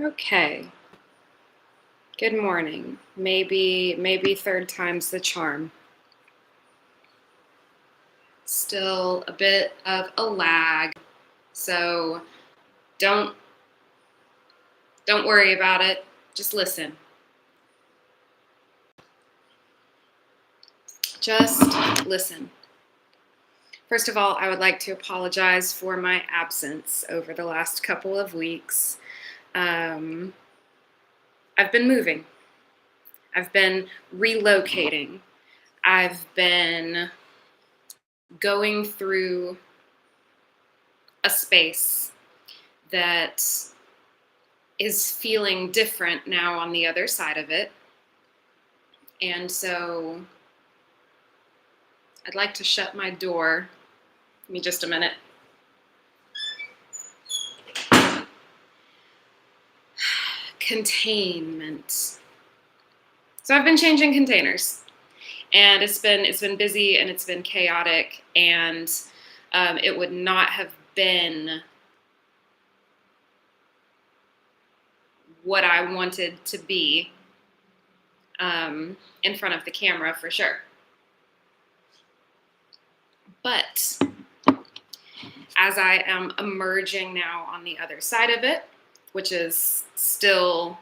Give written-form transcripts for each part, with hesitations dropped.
Okay. Good morning. Maybe third time's the charm. Still a bit of a lag, so don't don't worry about it. Just listen. Just listen. First of all, I would like to apologize for my absence over the last couple of weeks. Um, I've been moving. I've been relocating. I've been going through a space that is feeling different now on the other side of it. And so I'd like to shut my door. Give me just a minute. Containment. So I've been changing containers, and it's been busy and it's been chaotic, and it would not have been what I wanted to be in front of the camera for sure. But as I am emerging now on the other side of it, which is still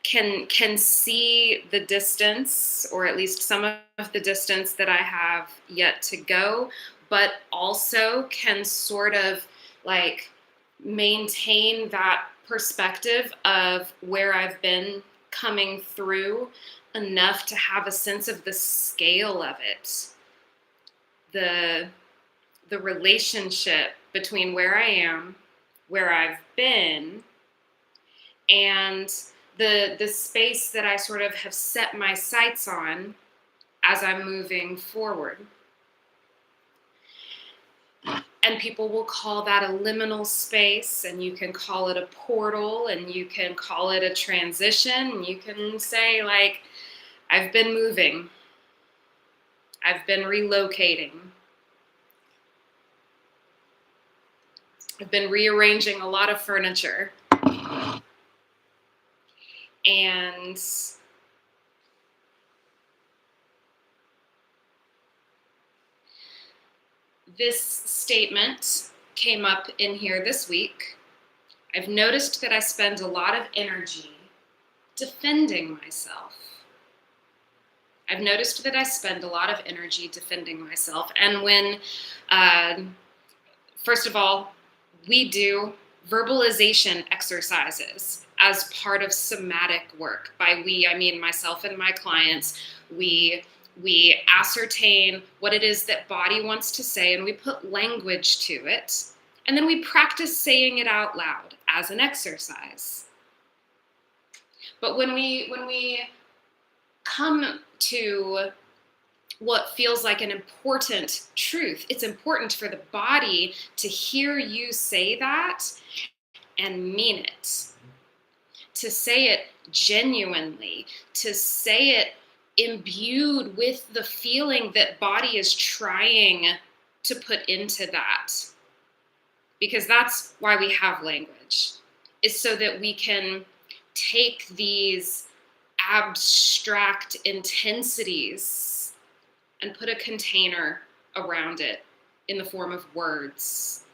can see the distance, or at least some of the distance that I have yet to go, but also can sort of like maintain that perspective of where I've been coming through enough to have a sense of the scale of it, the relationship between where I am, where I've been, and the space that I sort of have set my sights on as I'm moving forward. And people will call that a liminal space, and you can call it a portal, and you can call it a transition, and you can say, like, I've been moving, I've been relocating, I've been rearranging a lot of furniture. And this statement came up in here this week. I've noticed that I spend a lot of energy defending myself. I've noticed that I spend a lot of energy defending myself. And when, first of all, we do verbalization exercises as part of somatic work. By we, I mean myself and my clients. We ascertain what it is that body wants to say, and we put language to it. And then we practice saying it out loud as an exercise. But when we come to what feels like an important truth, it's important for the body to hear you say that and mean it, to say it genuinely, to say it imbued with the feeling that body is trying to put into that. Because that's why we have language, is so that we can take these abstract intensities and put a container around it in the form of words.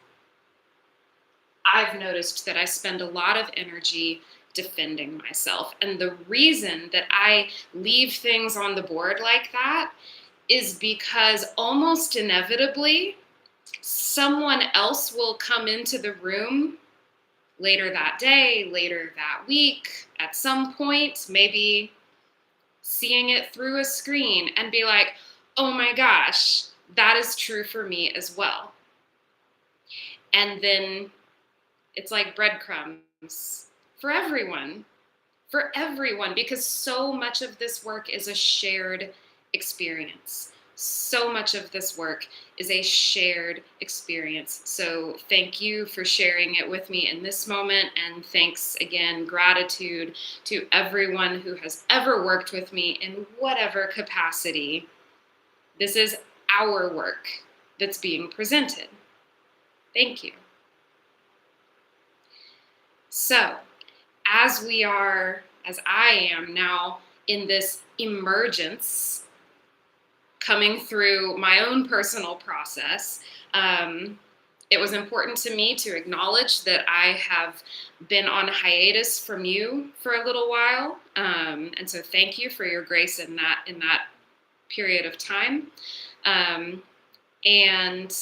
I've noticed that I spend a lot of energy defending myself. And the reason that I leave things on the board like that is because almost inevitably, someone else will come into the room later that day, later that week, at some point, maybe seeing it through a screen and be like, oh my gosh, that is true for me as well. And then it's like breadcrumbs for everyone, because so much of this work is a shared experience. So much of this work is a shared experience. So thank you for sharing it with me in this moment. And thanks again, gratitude to everyone who has ever worked with me in whatever capacity. This is our work that's being presented. Thank you. So, as I am now in this emergence, coming through my own personal process, it was important to me to acknowledge that I have been on hiatus from you for a little while, and so thank you for your grace in that period of time. Um, and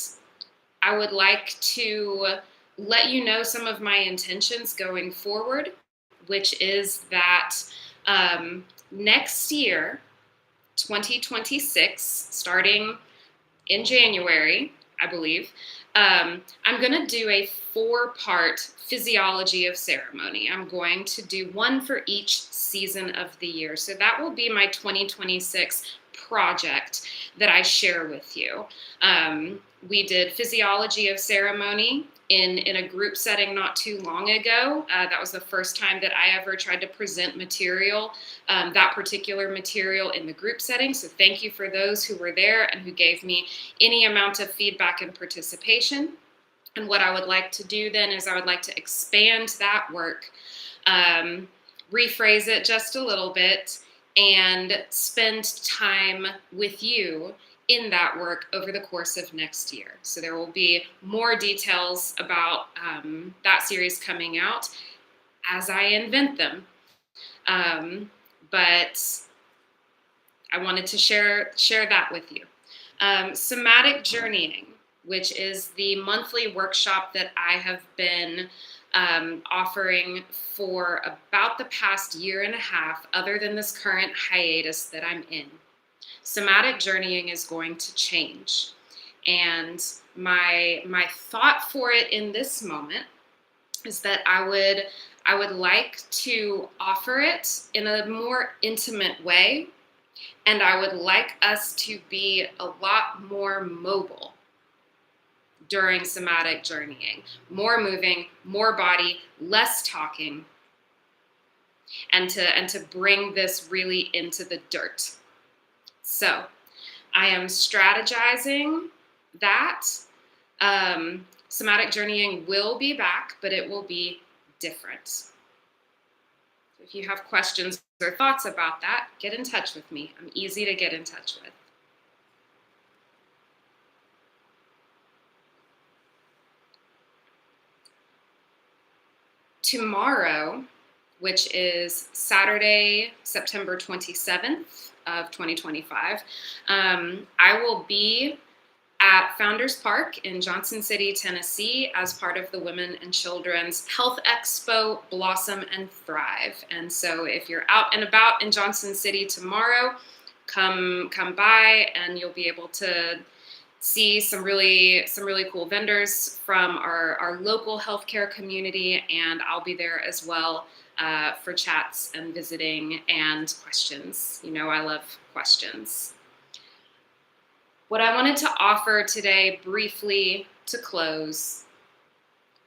I would like to let you know some of my intentions going forward, which is that next year, 2026, starting in January, I believe, I'm going to do a 4-part physiology of ceremony. I'm going to do one for each season of the year. So that will be my 2026 project that I share with you. We did physiology of ceremony in a group setting not too long ago. That was the first time that I ever tried to present material, that particular material in the group setting. So thank you for those who were there and who gave me any amount of feedback and participation. And what I would like to do then is I would like to expand that work, rephrase it just a little bit, and spend time with you in that work over the course of next year. So there will be more details about that series coming out as I invent them. But I wanted to share that with you. Somatic Journeying, which is the monthly workshop that I have been offering for about the past year and a half, other than this current hiatus that I'm in. Somatic journeying is going to change. And my thought for it in this moment is that I would like to offer it in a more intimate way, and I would like us to be a lot more mobile during somatic journeying, more moving, more body, less talking, and to bring this really into the dirt. So I am strategizing that. Somatic journeying will be back, but it will be different. So if you have questions or thoughts about that, get in touch with me. I'm easy to get in touch with. Tomorrow, which is Saturday, September 27th of 2025, I will be at Founders Park in Johnson City, Tennessee, as part of the Women and Children's Health Expo, Blossom and Thrive. And so if you're out and about in Johnson City tomorrow, come by and you'll be able to see some really cool vendors from our local healthcare community, and I'll be there as well for chats and visiting and questions. You know, I love questions. What I wanted to offer today briefly to close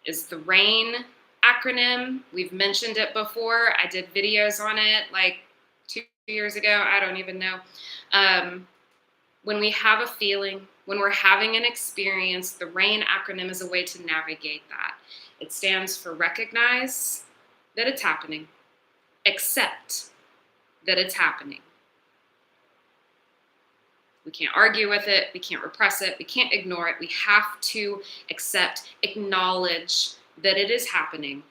is the RAIN acronym. We've mentioned it before. I did videos on it like 2 years ago. I don't even know. When we have a feeling, when we're having an experience, the RAIN acronym is a way to navigate that. It stands for recognize that it's happening, accept that it's happening. We can't argue with it. We can't repress it. We can't ignore it. We have to accept, acknowledge that it is happening.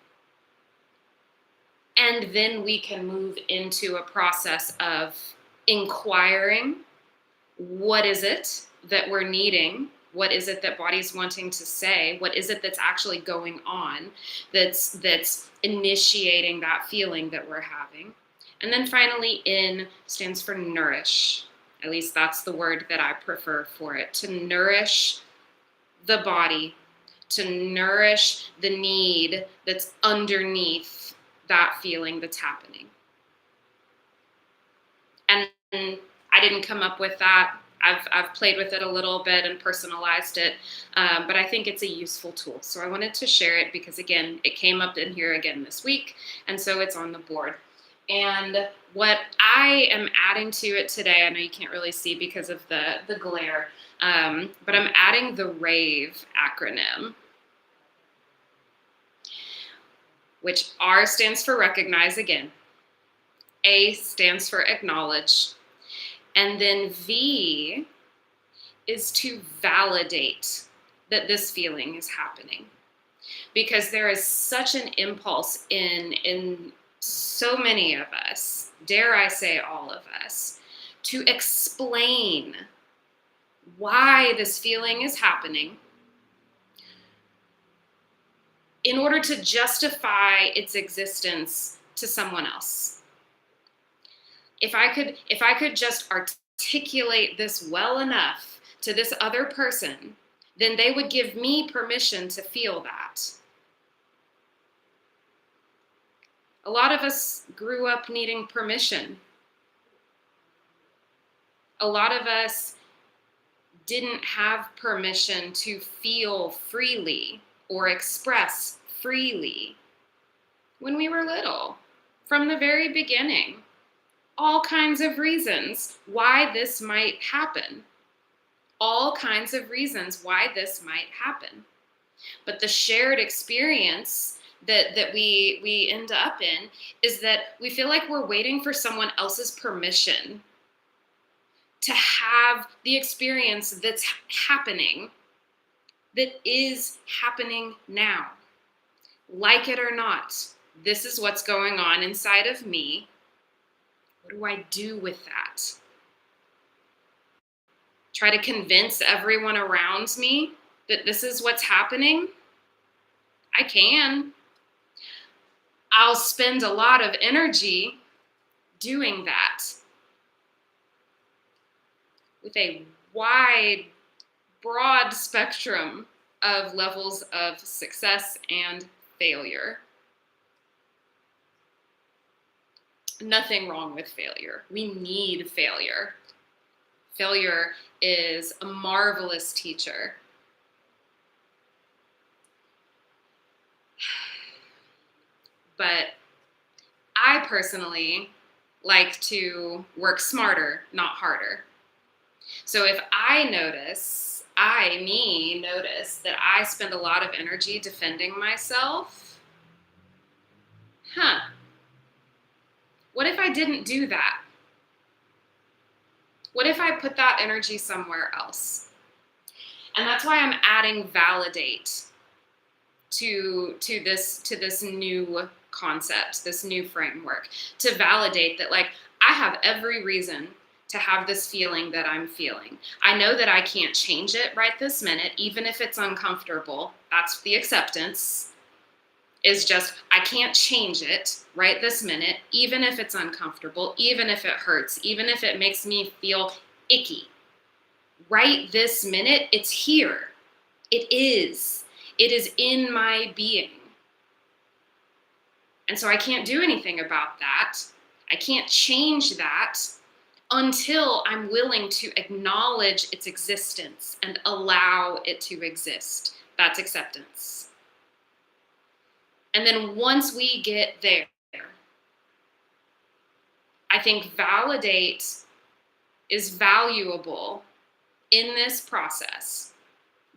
And then we can move into a process of inquiring, what is it that we're needing? What is it that body's wanting to say? What is it that's actually going on that's initiating that feeling that we're having? And then finally, in stands for nourish. At least that's the word that I prefer for it. To nourish the body, to nourish the need that's underneath that feeling that's happening. And I didn't come up with that. I've played with it a little bit and personalized it, but I think it's a useful tool. So I wanted to share it because, again, it came up in here again this week, and so it's on the board. And what I am adding to it today, I know you can't really see because of the glare, but I'm adding the RAVE acronym. which R stands for recognize again. A stands for acknowledge. And then V is to validate that this feeling is happening. Because there is such an impulse in so many of us, dare I say all of us, to explain why this feeling is happening in order to justify its existence to someone else. If I could just articulate this well enough to this other person, then they would give me permission to feel that. A lot of us grew up needing permission. A lot of us didn't have permission to feel freely or express freely when we were little, from the very beginning. All kinds of reasons why this might happen. All kinds of reasons why this might happen. But the shared experience that we end up in is that we feel like we're waiting for someone else's permission to have the experience that's happening, that is happening now. Like it or not, this is what's going on inside of me. What do I do with that? Try to convince everyone around me that this is what's happening? I can. I'll spend a lot of energy doing that with a wide, broad spectrum of levels of success and failure. Nothing wrong with failure. We need failure. Failure is a marvelous teacher. But I personally like to work smarter, not harder. So if I notice that I spend a lot of energy defending myself, what if I didn't do that? What if I put that energy somewhere else? And that's why I'm adding validate to this new concept, this new framework, to validate that, like, I have every reason to have this feeling that I'm feeling. I know that I can't change it right this minute, even if it's uncomfortable. That's the acceptance, is just, I can't change it right this minute, even if it's uncomfortable, even if it hurts, even if it makes me feel icky. Right this minute, it's here. It is. It is in my being. And so I can't do anything about that. I can't change that until I'm willing to acknowledge its existence and allow it to exist. That's acceptance. And then once we get there, I think validate is valuable in this process,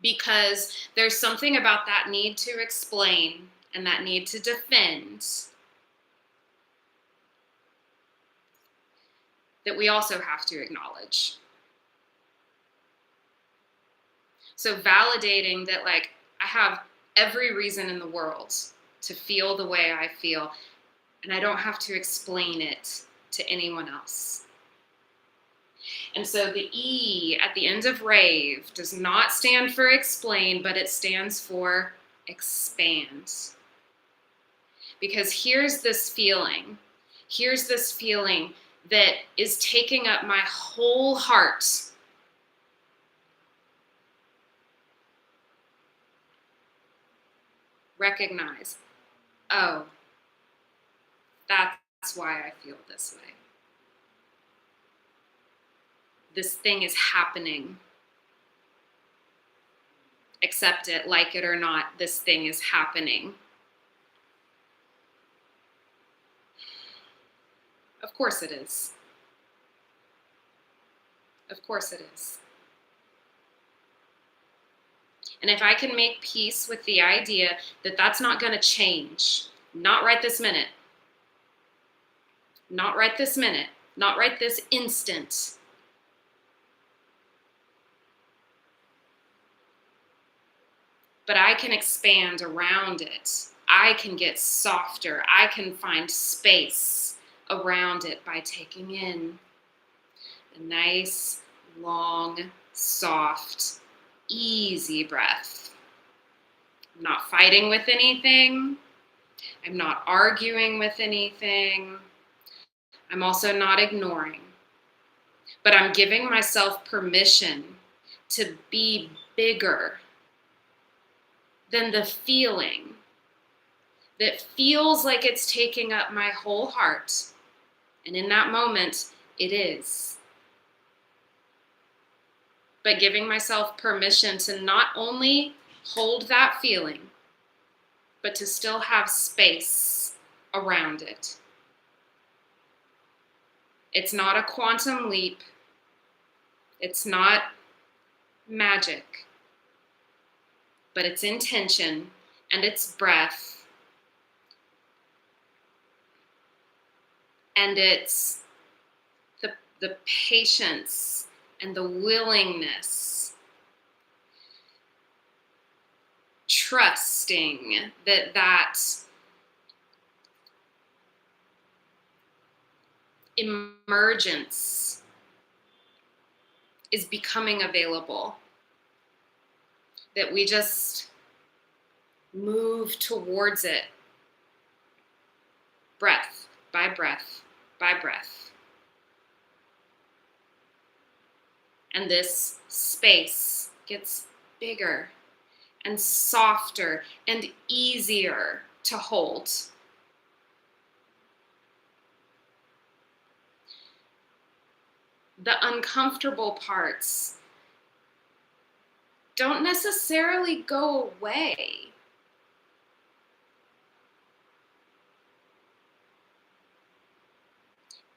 because there's something about that need to explain and that need to defend that we also have to acknowledge. So validating that, like, I have every reason in the world to feel the way I feel, and I don't have to explain it to anyone else. And so the E at the end of rave does not stand for explain, but it stands for expand. Because here's this feeling that is taking up my whole heart. Recognize, oh, that's why I feel this way. This thing is happening. Accept it, like it or not, this thing is happening. Of course it is. Of course it is. And if I can make peace with the idea that that's not going to change Not right this minute. Not right this minute. Not right this instant. But I can expand around it. I can get softer. I can find space around it by taking in a nice, long, soft, easy breath. I'm not fighting with anything. I'm not arguing with anything. I'm also not ignoring. But I'm giving myself permission to be bigger than the feeling that feels like it's taking up my whole heart. And in that moment, it is. But giving myself permission to not only hold that feeling, but to still have space around it. It's not a quantum leap. It's not magic, but it's intention and it's breath. And it's the patience and the willingness, trusting that emergence is becoming available, that we just move towards it, breath by breath by breath. And this space gets bigger and softer and easier to hold. The uncomfortable parts don't necessarily go away.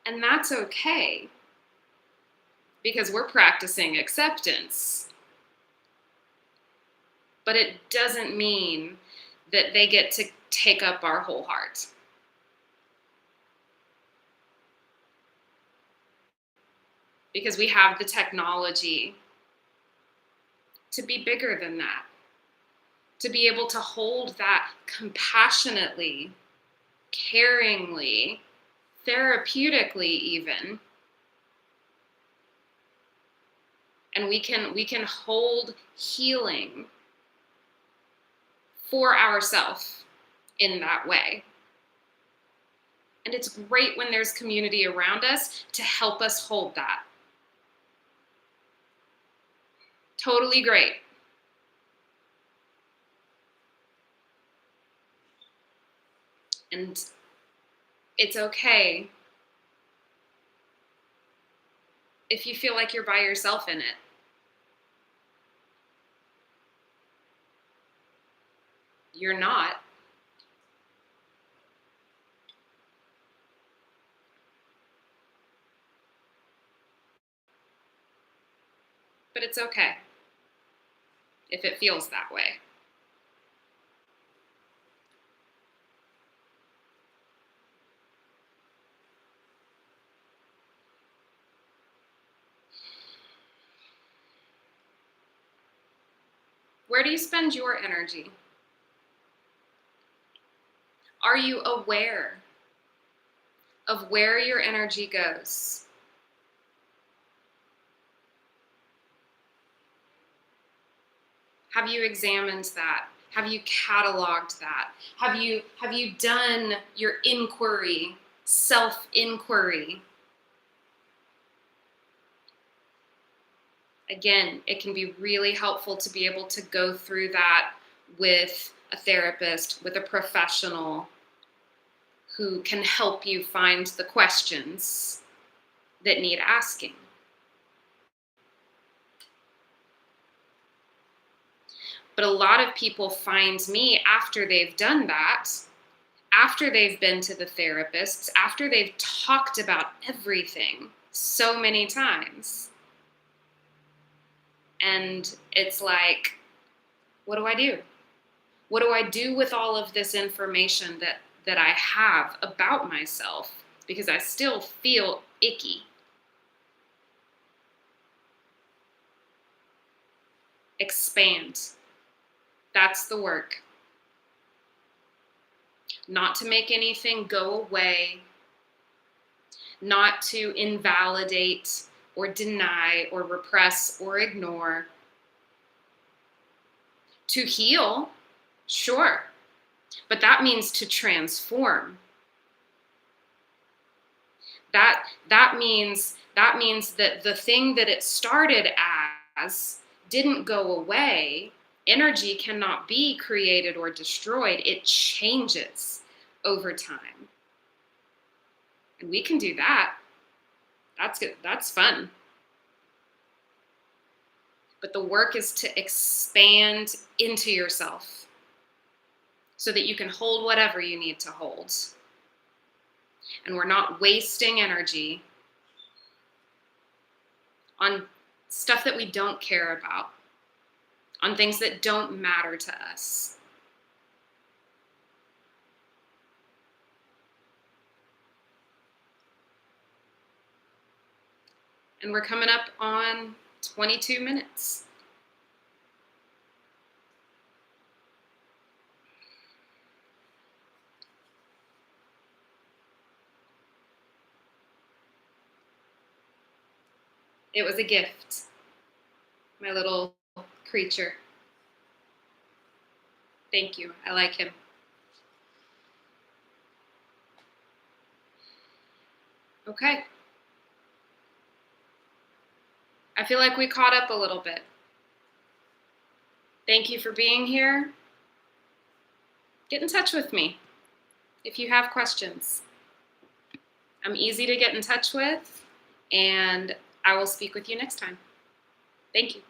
And that's okay, because we're practicing acceptance. But it doesn't mean that they get to take up our whole heart. Because we have the technology to be bigger than that, to be able to hold that compassionately, caringly, therapeutically even. And we can hold healing for ourselves in that way. And it's great when there's community around us to help us hold that. Totally great. And it's okay if you feel like you're by yourself in it. You're not. But it's okay if it feels that way. Where do you spend your energy? Are you aware of where your energy goes? Have you examined that? Have you cataloged that? Have you done your inquiry, self-inquiry? Again, it can be really helpful to be able to go through that with a therapist, with a professional who can help you find the questions that need asking. But a lot of people find me after they've done that, after they've been to the therapists, after they've talked about everything so many times. And it's like, what do I do? What do I do with all of this information that that I have about myself because I still feel icky. Expand. That's the work. Not to make anything go away, not to invalidate or deny or repress or ignore. To heal, sure, but that means to transform. That means that the thing that it started as didn't go away. Energy cannot be created or destroyed. It changes over time. And we can do that. That's good. That's fun. But the work is to expand into yourself so that you can hold whatever you need to hold. And we're not wasting energy on stuff that we don't care about, on things that don't matter to us. And we're coming up on 22 minutes. It was a gift, my little creature. Thank you. I like him. Okay. I feel like we caught up a little bit. Thank you for being here. Get in touch with me if you have questions. I'm easy to get in touch with, and I will speak with you next time. Thank you.